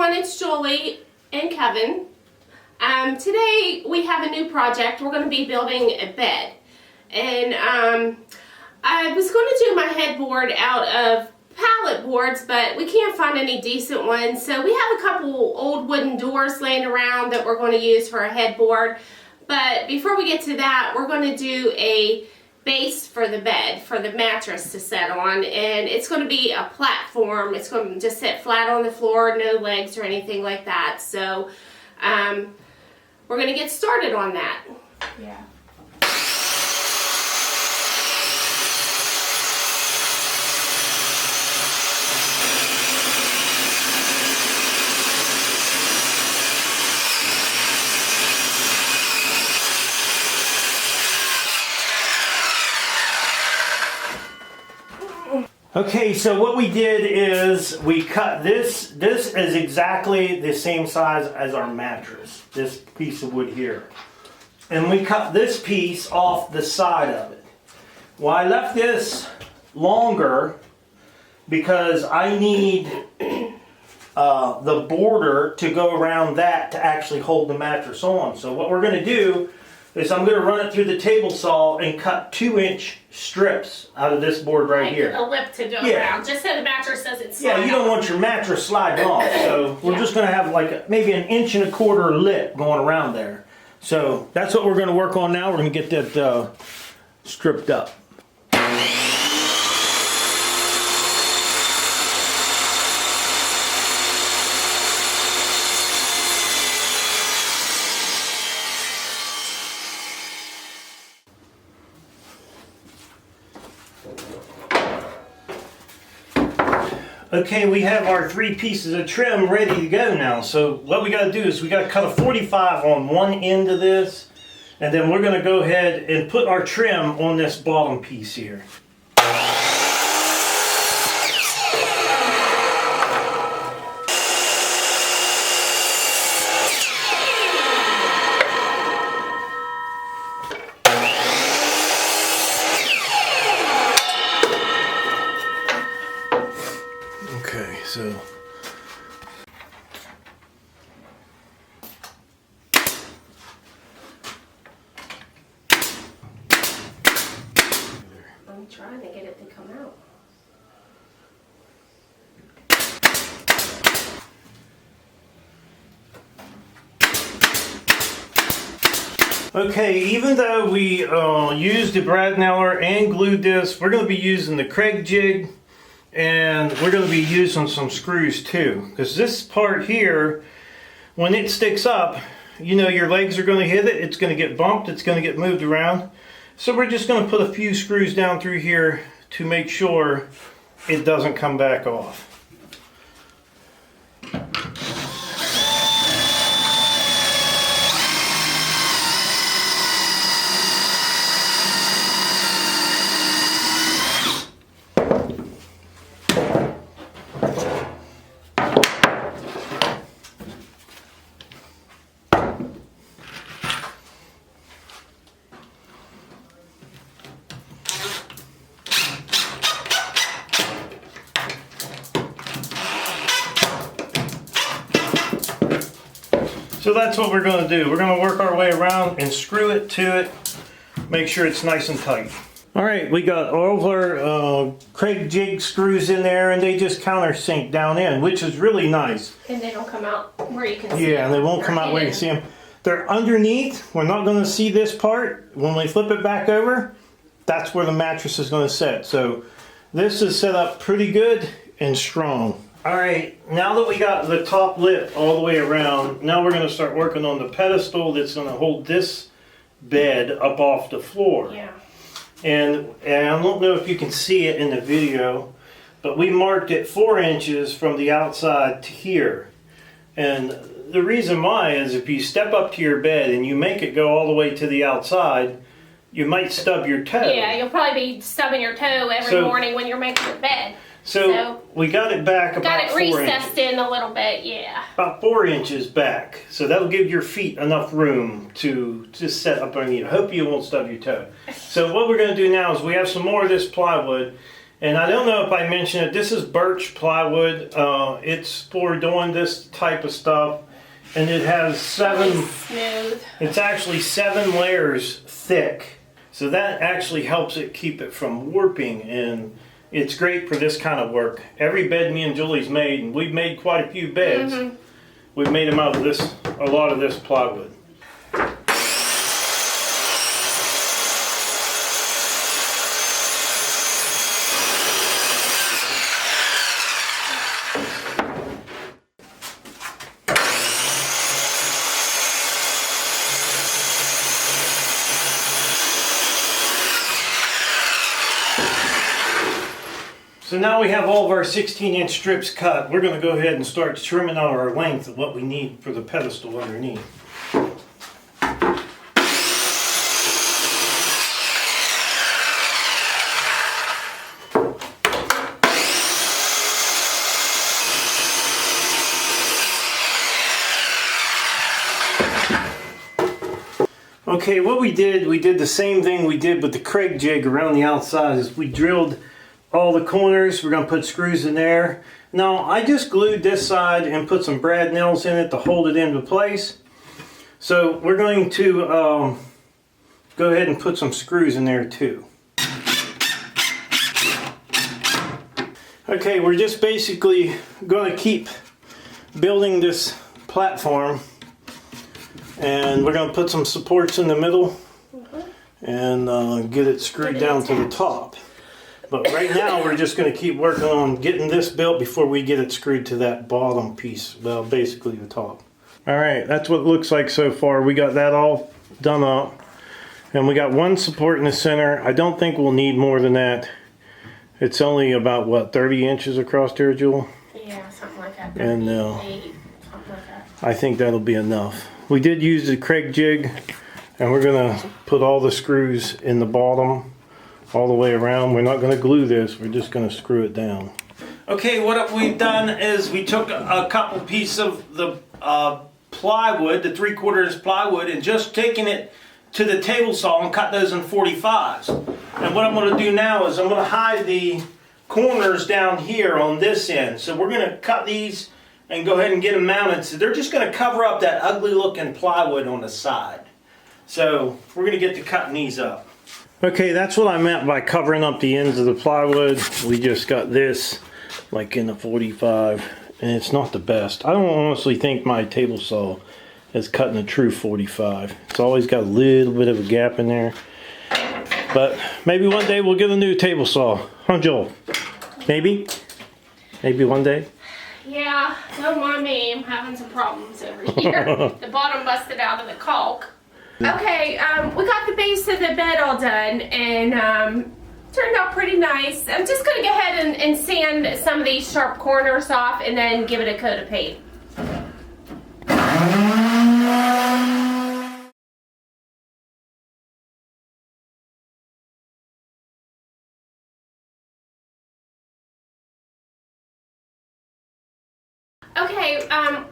everyone, it's Julie and Kevin. Today we have a new project. We're going to be building a bed. And I was going to do my headboard out of pallet boards, but we can't find any decent ones. So we have a couple old wooden doors laying around that we're going to use for a headboard. But before we get to that, we're going to do a base for the bed, for the mattress to set on, and it's going to be a platform. It's going to just sit flat on the floor, no legs or anything like that. So we're going to get started on that. Yeah. Okay, so what we did is we cut this. This is exactly the same size as our mattress, this piece of wood here. And we cut this piece off the side of it. Well, I left this longer because I need the border to go around that to actually hold the mattress on. So what we're going to do is I'm going to run it through the table saw and cut 2-inch strips out of this board right here. A lip to go around, just so the mattress doesn't slide. Yeah, you don't want your mattress sliding off. So we're just going to have like maybe 1.25 inch lip going around there. So that's what we're going to work on now. We're going to get that stripped up. Okay, we have our 3 pieces of trim ready to go now. So what we got to do is we got to cut a 45 on one end of this, and then we're going to go ahead and put our trim on this bottom piece here. Okay, so I'm trying to get it to come out. okay, even though we used the brad nailer and glued this, we're going to be using the Craig jig. And we're going to be using some screws too, because this part here, when it sticks up, you know, your legs are going to hit it, it's going to get bumped, it's going to get moved around. So we're just going to put a few screws down through here to make sure it doesn't come back off. So that's what we're going to do. We're going to work our way around and screw it to it, make sure it's nice and tight. All right, we got all of our Craig jig screws in there, and they just countersink down in, which is really nice. And they don't come out where you can see them. Yeah, they won't come out where you can see them. They're underneath. We're not going to see this part. When we flip it back over, that's where the mattress is going to sit. So this is set up pretty good and strong. All right, now that we got the top lip all the way around, now we're going to start working on the pedestal that's going to hold this bed up off the floor. Yeah. And I don't know if you can see it in the video, but we marked it 4 inches from the outside to here. And the reason why is if you step up to your bed and you make it go all the way to the outside, you might stub your toe. Yeah, you'll probably be stubbing your toe every morning when you're making your bed. So we got it back about 4 inches. Got it recessed in a little bit, yeah. About 4 inches back. So that'll give your feet enough room to just set up underneath. I hope you won't stub your toe. So what we're going to do now is we have some more of this plywood, And I don't know if I mentioned it, this is birch plywood. It's for doing this type of stuff. And it has Smooth. it's actually 7 layers thick. So that actually helps it keep it from warping, and it's great for this kind of work. Every bed me and Julie's made, and we've made quite a few beds, we've made them out of this, a lot of this plywood. So now we have all of our 16-inch strips cut. We're going to go ahead and start trimming out our length of what we need for the pedestal underneath. Okay, what we did the same thing we did with the Craig jig around the outside. Is we drilled all the corners. We're going to put screws in there. Now, I just glued this side and put some brad nails in it to hold it into place. So we're going to go ahead and put some screws in there too. Okay, we're just basically going to keep building this platform, and we're going to put some supports in the middle and get it screwed down to the top. But right now we're just going to keep working on getting this built before we get it screwed to that bottom piece, well, basically the top. Alright, that's what it looks like so far. We got that all done up, and we got one support in the center. I don't think we'll need more than that. It's only about, what, 30 inches across there, Jewel? Yeah, something like that. And 38, something like that. I think that'll be enough. We did use the Craig jig, and we're going to put all the screws in the bottom all the way around. We're not going to glue this, we're just going to screw it down. Okay, what we've done is we took a couple pieces of the plywood, the 3/4 plywood, and just taken it to the table saw and cut those in 45s. And what I'm going to do now is I'm going to hide the corners down here on this end. So we're going to cut these and go ahead and get them mounted. So they're just going to cover up that ugly looking plywood on the side. So we're going to get to cutting these up. Okay, that's what I meant by covering up the ends of the plywood. We just got this like in a 45, and it's not the best. I don't honestly think my table saw is cutting a true 45. It's always got a little bit of a gap in there. But maybe one day we'll get a new table saw. Huh, Joel? Maybe? Maybe one day? Yeah, don't mind me. I'm having some problems over here. The bottom busted out of the caulk. Okay, we got the base of the bed all done, and turned out pretty nice. I'm just going to go ahead and sand some of these sharp corners off and then give it a coat of paint. Okay,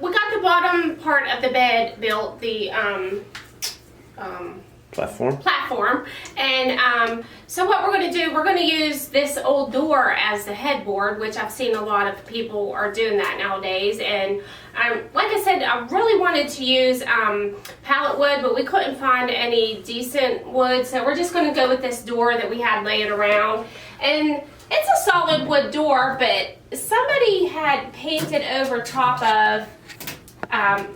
we got the bottom part of the bed built, the platform, and so what we're going to do, we're going to use this old door as the headboard, which I've seen a lot of people are doing that nowadays. And like I said, I really wanted to use pallet wood, but we couldn't find any decent wood, so we're just going to go with this door that we had laying around. And it's a solid wood door, but somebody had painted over top of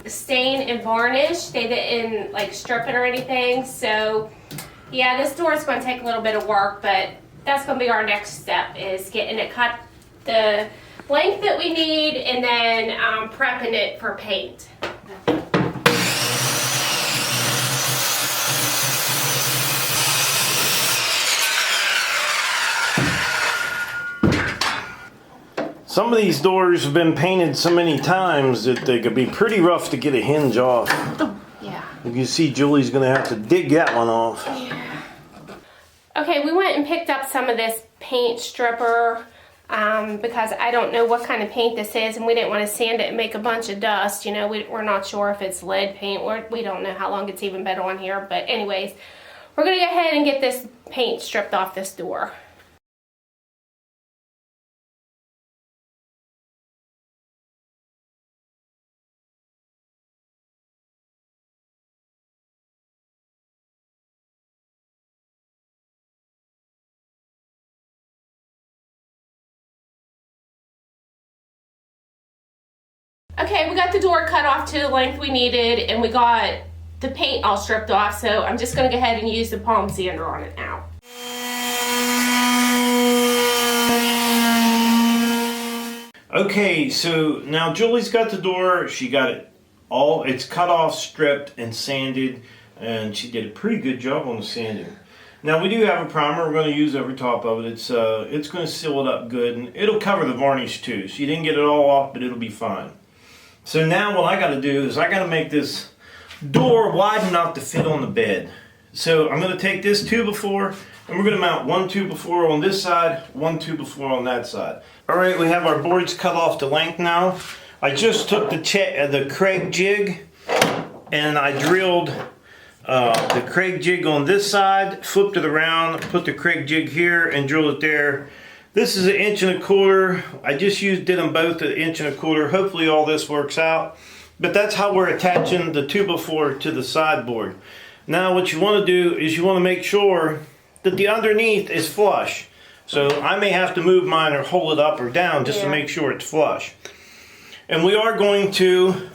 stain and varnish. They didn't like strip it or anything. So yeah, this door is going to take a little bit of work, but that's going to be our next step, is getting it cut the length that we need and then prepping it for paint. Some of these doors have been painted so many times that they could be pretty rough to get a hinge off. Yeah. You can see Julie's going to have to dig that one off. Yeah. Okay, we went and picked up some of this paint stripper because I don't know what kind of paint this is, and we didn't want to sand it and make a bunch of dust. You know, we're not sure if it's lead paint. We don't know how long it's even been on here. But anyways, we're going to go ahead and get this paint stripped off this door. Okay, we got the door cut off to the length we needed, and we got the paint all stripped off, so I'm just gonna go ahead and use the palm sander on it now. Okay, so now Julie's got the door. She got it all, it's cut off, stripped, and sanded, and she did a pretty good job on the sanding. Now we do have a primer we're going to use over top of it. It's going to seal it up good, and it'll cover the varnish too. So you didn't get it all off, but it'll be fine. So now what I got to do is I got to make this door wide enough to fit on the bed. So I'm going to take this 2x4, and we're going to mount one 2x4 on this side, one 2x4 on that side. All right, we have our boards cut off to length now. I just took the Craig jig, and I drilled the Craig jig on this side, flipped it around, put the Craig jig here, and drilled it there. This is 1.25 inches. I just did them both at 1.25 inches. Hopefully all this works out. But that's how we're attaching the 2x4 to the sideboard. Now what you want to do is you want to make sure that the underneath is flush. So I may have to move mine or hold it up or down just to make sure it's flush. And we are going to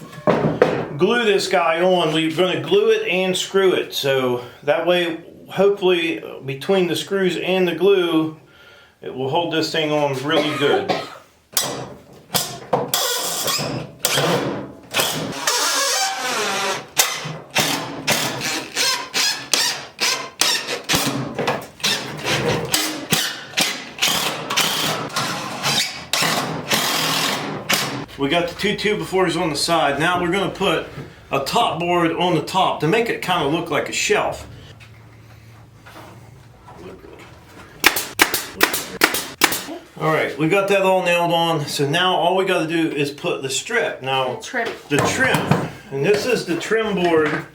glue this guy on. We're going to glue it and screw it. So that way, hopefully, between the screws and the glue, it will hold this thing on really good. We got the two 2x4s on the side. Now we're going to put a top board on the top to make it kind of look like a shelf. Alright, we got that all nailed on. So now all we got to do is put the strip. Now, the trim. And this is the trim board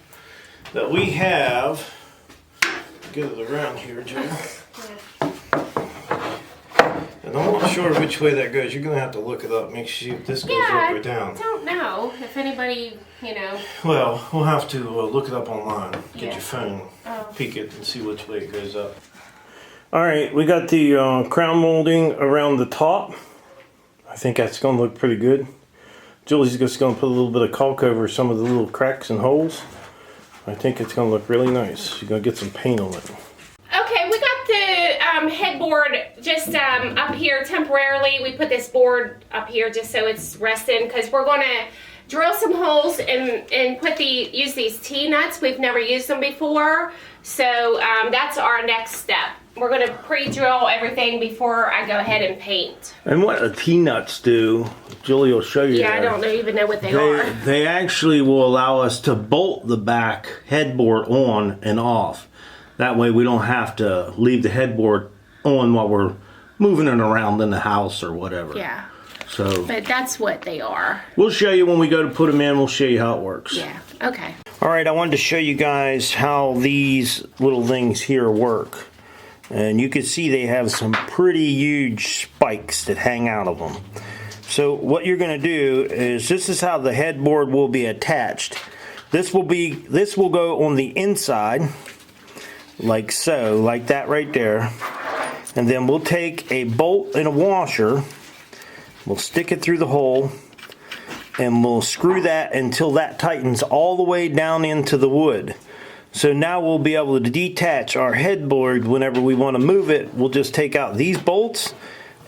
that we have. Get it around here, Joe. And I'm not sure which way that goes. You're going to have to look it up. Make sure if this goes up or down. I don't know if anybody, Well, we'll have to look it up online. Get your phone, peek it, and see which way it goes up. Alright, we got the crown molding around the top. I think that's going to look pretty good. Julie's just going to put a little bit of caulk over some of the little cracks and holes. I think it's going to look really nice. She's going to get some paint on it. Okay, we got the headboard just up here temporarily. We put this board up here just so it's resting because we're going to drill some holes and use these T-nuts. We've never used them before, so that's our next step. We're going to pre-drill everything before I go ahead and paint. And what the T-nuts do, Julie will show you. Yeah, I don't even know what they are. They actually will allow us to bolt the back headboard on and off. That way we don't have to leave the headboard on while we're moving it around in the house or whatever. Yeah. So, but that's what they are. We'll show you when we go to put them in. We'll show you how it works. Yeah, okay. Alright, I wanted to show you guys how these little things here work. And you can see they have some pretty huge spikes that hang out of them. So what you're going to do is, this is how the headboard will be attached. This will go on the inside, like so, like that right there. And then we'll take a bolt and a washer, we'll stick it through the hole, and we'll screw that until that tightens all the way down into the wood. So now we'll be able to detach our headboard whenever we want to move it. We'll just take out these bolts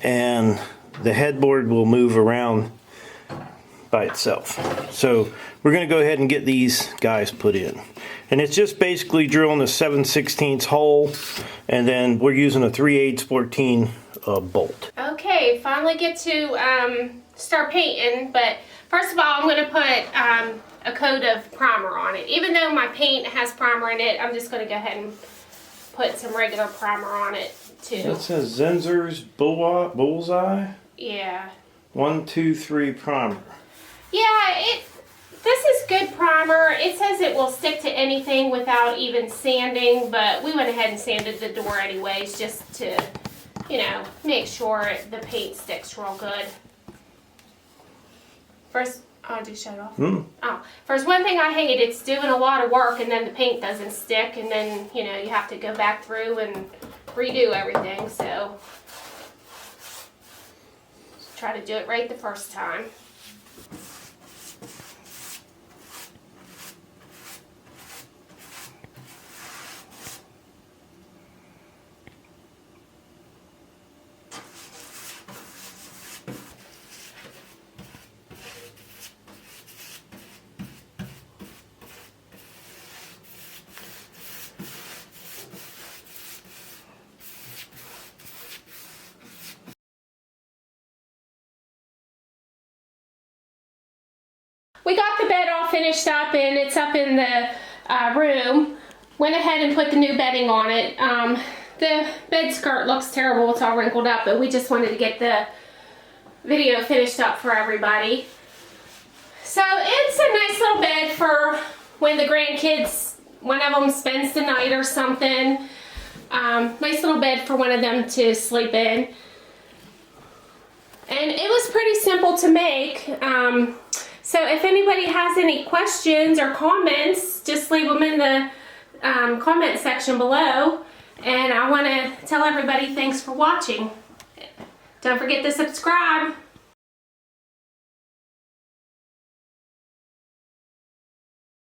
and the headboard will move around by itself. So we're going to go ahead and get these guys put in. And it's just basically drilling a 7/16 hole, and then we're using a 3/8 14 bolt. Okay, finally get to start painting, but first of all I'm going to put a coat of primer on it. Even though my paint has primer in it, I'm just going to go ahead and put some regular primer on it too. That says Zenzer's Bullseye? Yeah. 1, 2, 3 primer. Yeah, this is good primer. It says it will stick to anything without even sanding, but we went ahead and sanded the door anyways just to, make sure the paint sticks real good. First, I'll just shut it off. Oh, first, one thing I hate, it's doing a lot of work and then the paint doesn't stick, and then, you have to go back through and redo everything, so try to do it right the first time. we got the bed all finished up and it's up in the room. Went ahead and put the new bedding on it. The bed skirt looks terrible, it's all wrinkled up, but we just wanted to get the video finished up for everybody. So it's a nice little bed for when the grandkids, one of them spends the night or something. Nice little bed for one of them to sleep in. And it was pretty simple to make. So if anybody has any questions or comments, just leave them in the comment section below. And I want to tell everybody thanks for watching. Don't forget to subscribe.